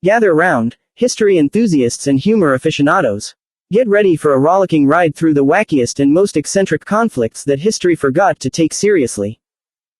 Gather round, history enthusiasts and humor aficionados. Get ready for a rollicking ride through the wackiest and most eccentric conflicts that history forgot to take seriously.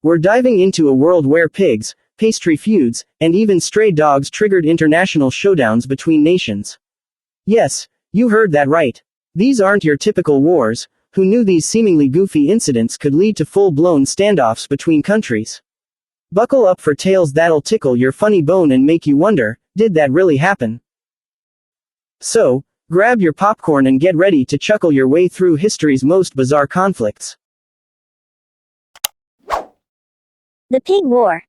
We're diving into a world where pigs, pastry feuds, and even stray dogs triggered international showdowns between nations. Yes, you heard that right. These aren't your typical wars. Who knew these seemingly goofy incidents could lead to full-blown standoffs between countries? Buckle up for tales that'll tickle your funny bone and make you wonder, did that really happen? So, grab your popcorn and get ready to chuckle your way through history's most bizarre conflicts. The Pig War.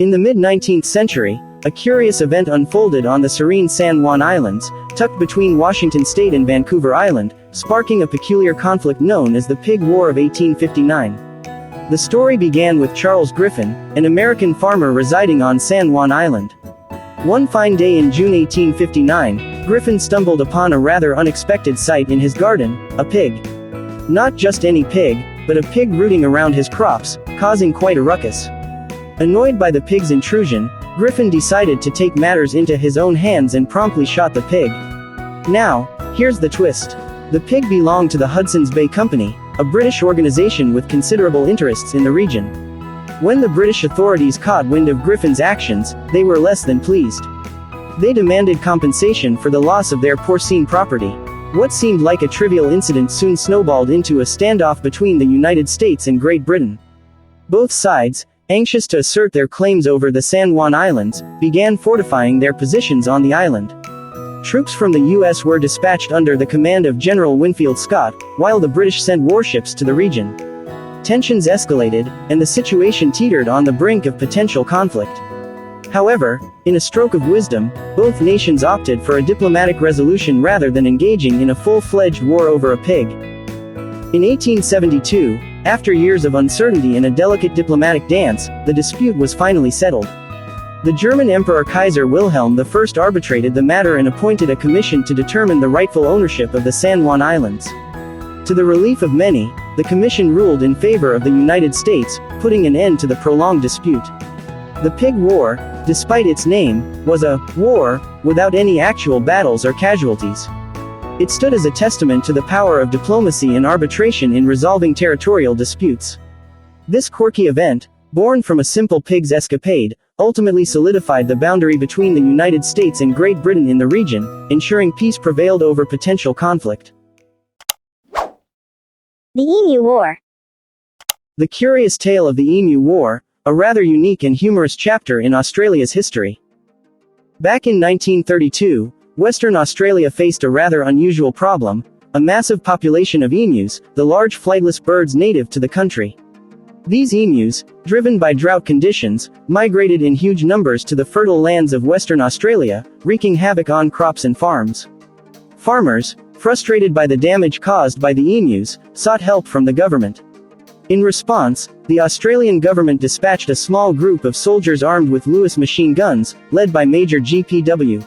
In the mid-19th century, a curious event unfolded on the serene San Juan Islands, tucked between Washington State and Vancouver Island, sparking a peculiar conflict known as the Pig War of 1859. The story began with Charles Griffin, an American farmer residing on San Juan Island. One fine day in June 1859, Griffin stumbled upon a rather unexpected sight in his garden, a pig. Not just any pig, but a pig rooting around his crops, causing quite a ruckus. Annoyed by the pig's intrusion, Griffin decided to take matters into his own hands and promptly shot the pig. Now, here's the twist. The pig belonged to the Hudson's Bay Company, a British organization with considerable interests in the region. When the British authorities caught wind of Griffin's actions, they were less than pleased. They demanded compensation for the loss of their porcine property. What seemed like a trivial incident soon snowballed into a standoff between the United States and Great Britain. Both sides, anxious to assert their claims over the San Juan Islands, began fortifying their positions on the island. Troops from the U.S. were dispatched under the command of General Winfield Scott, while the British sent warships to the region. Tensions escalated, and the situation teetered on the brink of potential conflict. However, in a stroke of wisdom, both nations opted for a diplomatic resolution rather than engaging in a full-fledged war over a pig. In 1872, after years of uncertainty and a delicate diplomatic dance, the dispute was finally settled. The German Emperor Kaiser Wilhelm I arbitrated the matter and appointed a commission to determine the rightful ownership of the San Juan Islands. To the relief of many, the commission ruled in favor of the United States, putting an end to the prolonged dispute. The Pig War, despite its name, was a war without any actual battles or casualties. It stood as a testament to the power of diplomacy and arbitration in resolving territorial disputes. This quirky event, born from a simple pig's escapade, ultimately solidified the boundary between the United States and Great Britain in the region, ensuring peace prevailed over potential conflict. The Emu War. The curious tale of the Emu War, a rather unique and humorous chapter in Australia's history. Back in 1932, Western Australia faced a rather unusual problem: a massive population of emus, the large flightless birds native to the country. These emus, driven by drought conditions, migrated in huge numbers to the fertile lands of Western Australia, wreaking havoc on crops and farms. Farmers, frustrated by the damage caused by the emus, sought help from the government. In response, the Australian government dispatched a small group of soldiers armed with Lewis machine guns, led by Major G.P.W.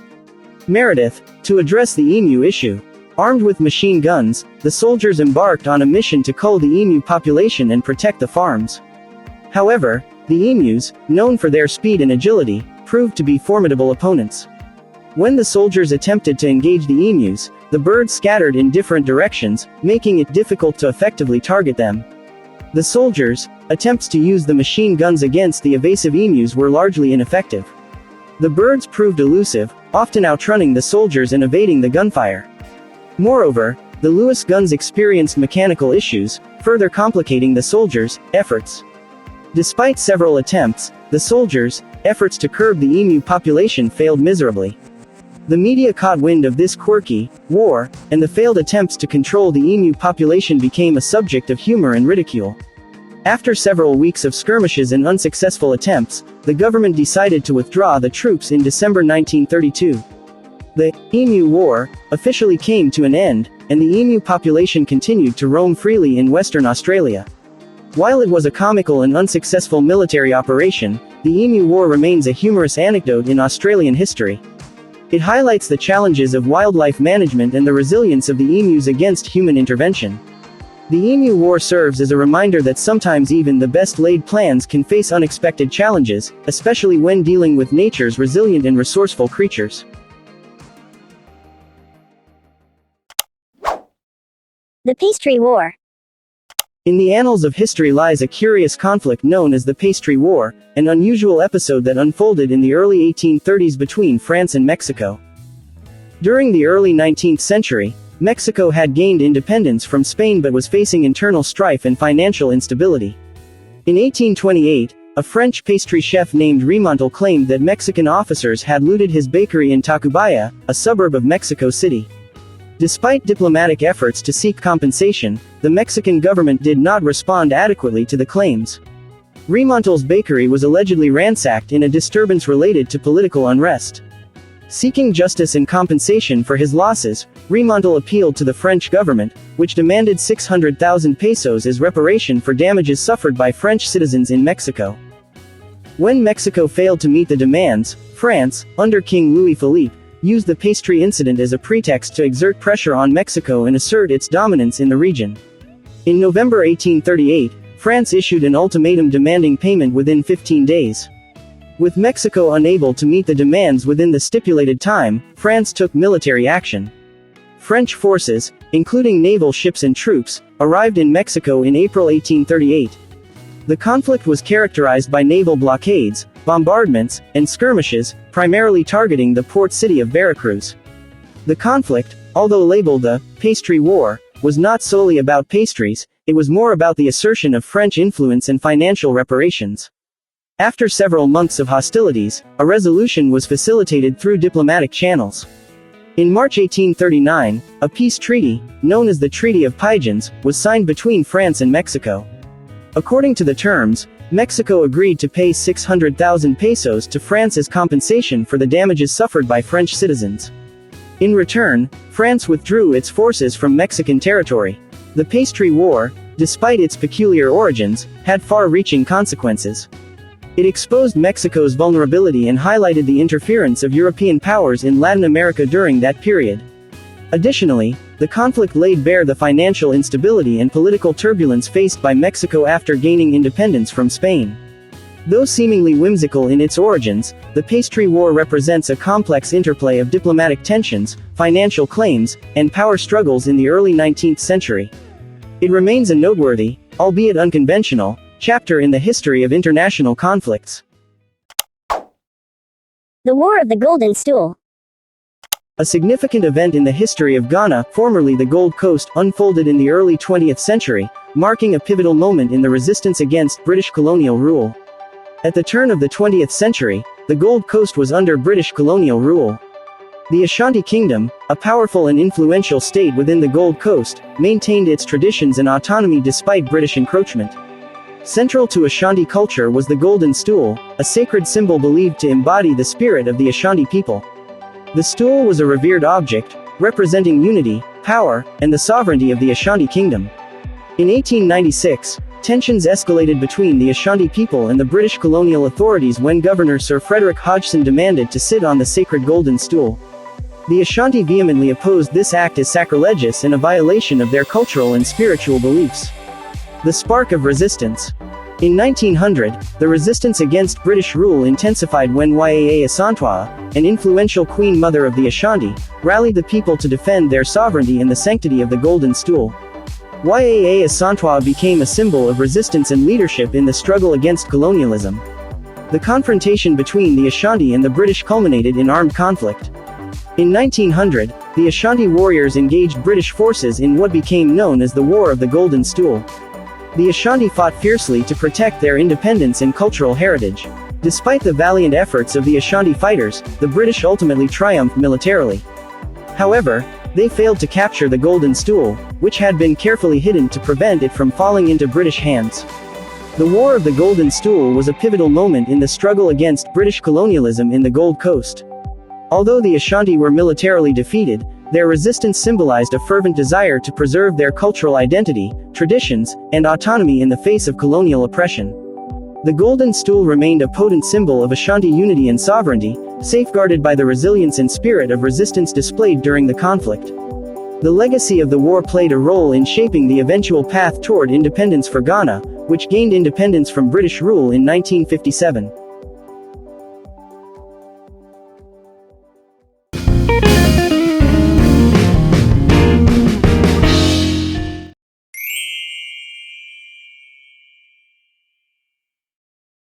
Meredith, to address the emu issue. Armed with machine guns, the soldiers embarked on a mission to cull the emu population and protect the farms. However, the emus, known for their speed and agility, proved to be formidable opponents. When the soldiers attempted to engage the emus, the birds scattered in different directions, making it difficult to effectively target them. The soldiers' attempts to use the machine guns against the evasive emus were largely ineffective. The birds proved elusive, often outrunning the soldiers and evading the gunfire. Moreover, the Lewis guns experienced mechanical issues, further complicating the soldiers' efforts. Despite several attempts, the soldiers' efforts to curb the emu population failed miserably. The media caught wind of this quirky war, and the failed attempts to control the emu population became a subject of humor and ridicule. After several weeks of skirmishes and unsuccessful attempts, the government decided to withdraw the troops in December 1932. The Emu War officially came to an end, and the emu population continued to roam freely in Western Australia. While it was a comical and unsuccessful military operation, the Emu War remains a humorous anecdote in Australian history. It highlights the challenges of wildlife management and the resilience of the emus against human intervention. The Emu War serves as a reminder that sometimes even the best-laid plans can face unexpected challenges, especially when dealing with nature's resilient and resourceful creatures. The Pastry War. In the annals of history lies a curious conflict known as the Pastry War, an unusual episode that unfolded in the early 1830s between France and Mexico. During the early 19th century, Mexico had gained independence from Spain but was facing internal strife and financial instability. In 1828, a French pastry chef named Remontal claimed that Mexican officers had looted his bakery in Tacubaya, a suburb of Mexico City. Despite diplomatic efforts to seek compensation, the Mexican government did not respond adequately to the claims. Remontal's bakery was allegedly ransacked in a disturbance related to political unrest. Seeking justice and compensation for his losses, Remontal appealed to the French government, which demanded 600,000 pesos as reparation for damages suffered by French citizens in Mexico. When Mexico failed to meet the demands, France, under King Louis Philippe, used the pastry incident as a pretext to exert pressure on Mexico and assert its dominance in the region. In November 1838, France issued an ultimatum demanding payment within 15 days. With Mexico unable to meet the demands within the stipulated time, France took military action. French forces, including naval ships and troops, arrived in Mexico in April 1838. The conflict was characterized by naval blockades, bombardments, and skirmishes, primarily targeting the port city of Veracruz. The conflict, although labeled the Pastry War, was not solely about pastries, it was more about the assertion of French influence and financial reparations. After several months of hostilities, a resolution was facilitated through diplomatic channels. In March 1839, a peace treaty, known as the Treaty of Pigeons, was signed between France and Mexico. According to the terms, Mexico agreed to pay 600,000 pesos to France as compensation for the damages suffered by French citizens. In return, France withdrew its forces from Mexican territory. The Pastry War, despite its peculiar origins, had far-reaching consequences. It exposed Mexico's vulnerability and highlighted the interference of European powers in Latin America during that period. Additionally, the conflict laid bare the financial instability and political turbulence faced by Mexico after gaining independence from Spain. Though seemingly whimsical in its origins, the Pastry War represents a complex interplay of diplomatic tensions, financial claims, and power struggles in the early 19th century. It remains a noteworthy, albeit unconventional, chapter in the history of international conflicts. The War of the Golden Stool. A significant event in the history of Ghana, formerly the Gold Coast, unfolded in the early 20th century, marking a pivotal moment in the resistance against British colonial rule. At the turn of the 20th century, the Gold Coast was under British colonial rule. The Ashanti Kingdom, a powerful and influential state within the Gold Coast, maintained its traditions and autonomy despite British encroachment. Central to Ashanti culture was the Golden Stool, a sacred symbol believed to embody the spirit of the Ashanti people. The stool was a revered object, representing unity, power, and the sovereignty of the Ashanti Kingdom. In 1896, tensions escalated between the Ashanti people and the British colonial authorities when Governor Sir Frederick Hodgson demanded to sit on the sacred Golden Stool. The Ashanti vehemently opposed this act as sacrilegious and a violation of their cultural and spiritual beliefs. The spark of resistance. In 1900, the resistance against British rule intensified when Yaa Asantewaa, an influential queen mother of the Ashanti, rallied the people to defend their sovereignty and the sanctity of the Golden Stool. Yaa Asantewaa became a symbol of resistance and leadership in the struggle against colonialism. The confrontation between the Ashanti and the British culminated in armed conflict. In 1900, the Ashanti warriors engaged British forces in what became known as the War of the Golden Stool. The Ashanti fought fiercely to protect their independence and cultural heritage. Despite the valiant efforts of the Ashanti fighters, the British ultimately triumphed militarily. However, they failed to capture the Golden Stool, which had been carefully hidden to prevent it from falling into British hands. The War of the Golden Stool was a pivotal moment in the struggle against British colonialism in the Gold Coast. Although the Ashanti were militarily defeated, their resistance symbolized a fervent desire to preserve their cultural identity, traditions, and autonomy in the face of colonial oppression. The Golden Stool remained a potent symbol of Ashanti unity and sovereignty, safeguarded by the resilience and spirit of resistance displayed during the conflict. The legacy of the war played a role in shaping the eventual path toward independence for Ghana, which gained independence from British rule in 1957.